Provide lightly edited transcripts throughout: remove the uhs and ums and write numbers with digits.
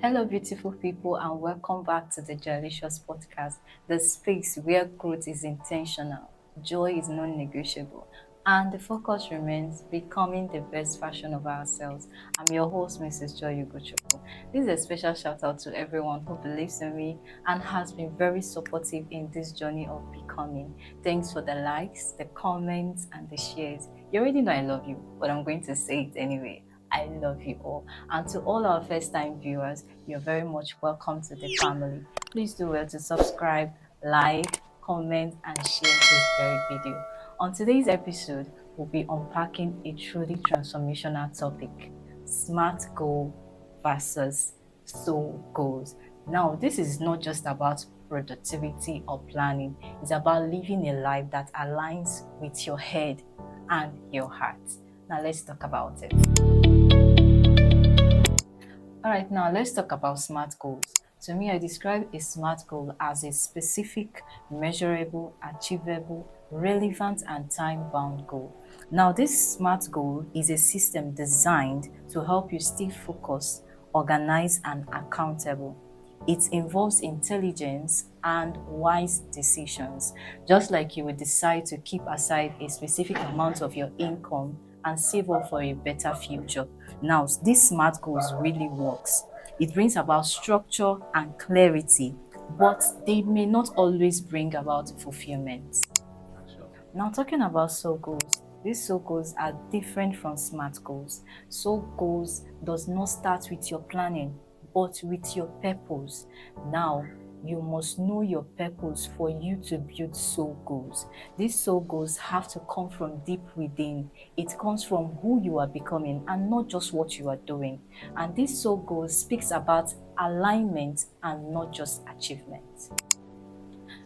Hello, beautiful people, and welcome back to the Joilicious podcast, the space where growth is intentional, joy is non negotiable, and the focus remains becoming the best version of ourselves. I'm your host, Mrs. Joy Ugochukwu. This is a special shout out to everyone who believes in me and has been very supportive in this journey of becoming. Thanks for the likes, the comments, and the shares. You already know I love you, but I'm going to say it anyway. I love you all. And to all our first time viewers, you're very much welcome to the family. Please do well to subscribe, like, comment, and share this very video. On today's episode, we'll be unpacking a truly transformational topic: smart goal versus soul goals. Now, this is not just about productivity or planning, it's about living a life that aligns with your head and your heart. Now, let's talk about it. All right, now let's talk about SMART goals. To me, I describe a SMART goal as a specific, measurable, achievable, relevant, and time-bound goal. Now, this SMART goal is a system designed to help you stay focused, organized, and accountable. It involves intelligence and wise decisions, just like you would decide to keep aside a specific amount of your income and save up for a better future. Now, this SMART goals really works. It brings about structure and clarity, but they may not always bring about fulfillment. Now, talking about soul goals, these soul goals are different from SMART goals. Soul goals does not start with your planning, but with your purpose. Now, you must know your purpose for you to build soul goals. These soul goals have to come from deep within. It comes from who you are becoming and not just what you are doing. And this soul goals speaks about alignment and not just achievement.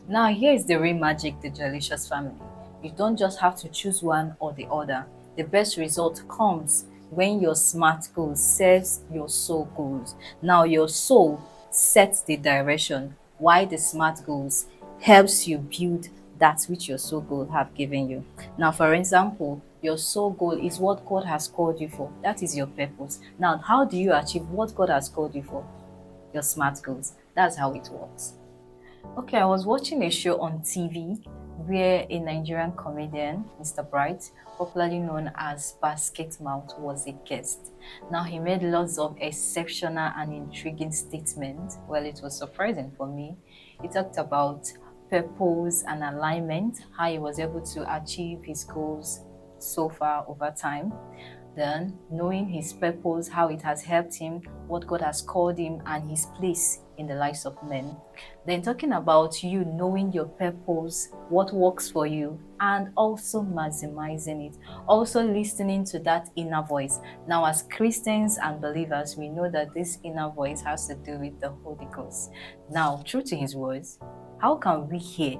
Now, here is the real magic, the Joilicious family. You don't just have to choose one or the other. The best result comes when your SMART goal serves your soul goals. Now, your soul sets the direction, while the SMART goals helps you build that which your soul goal have given you. Now, for example, your soul goal is what God has called you for. That is your purpose. Now, how do you achieve what God has called you for? Your SMART goals. That's how it works. Okay, I was watching a show on TV where a Nigerian comedian, Mr. Bright, popularly known as Basket Mouth, was a guest. Now, he made lots of exceptional and intriguing statements. Well, it was surprising for me. He talked about purpose and alignment, how he was able to achieve his goals so far over time. Then, knowing his purpose, how it has helped him, what God has called him, and his place in the lives of men. Then, talking about you knowing your purpose, what works for you, and also maximizing it. Also, listening to that inner voice. Now, as Christians and believers, we know that this inner voice has to do with the Holy Ghost. Now, true to his words, how can we hear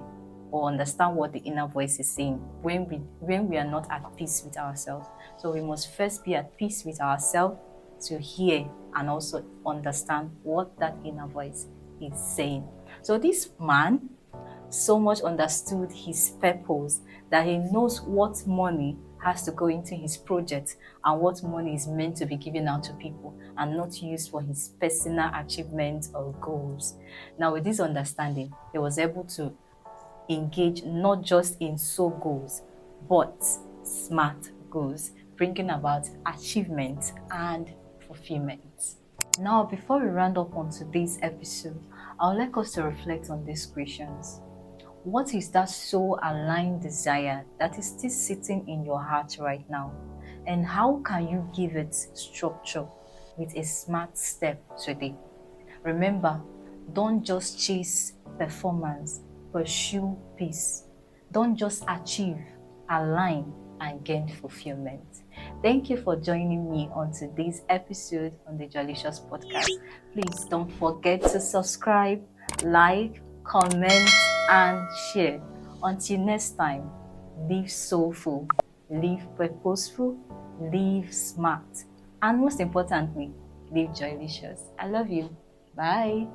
or understand what the inner voice is saying when we are not at peace with ourselves? So we must first be at peace with ourselves to hear and also understand what that inner voice is saying. So this man so much understood his purpose that he knows what money has to go into his project and what money is meant to be given out to people and not used for his personal achievements or goals. Now, with this understanding, he was able to engage not just in soul goals, but SMART goals, bringing about achievement and fulfillment. Now, before we round up on today's episode, I would like us to reflect on these questions. What is that soul aligned desire that is still sitting in your heart right now? And how can you give it structure with a SMART step today? Remember, don't just chase performance, pursue peace. Don't just achieve, align, and gain fulfillment. Thank you for joining me on today's episode on the Joilicious podcast. Please don't forget to subscribe, like, comment, and share. Until next time, live soulful, live purposeful, live smart, and most importantly, live joylicious. I love you. Bye.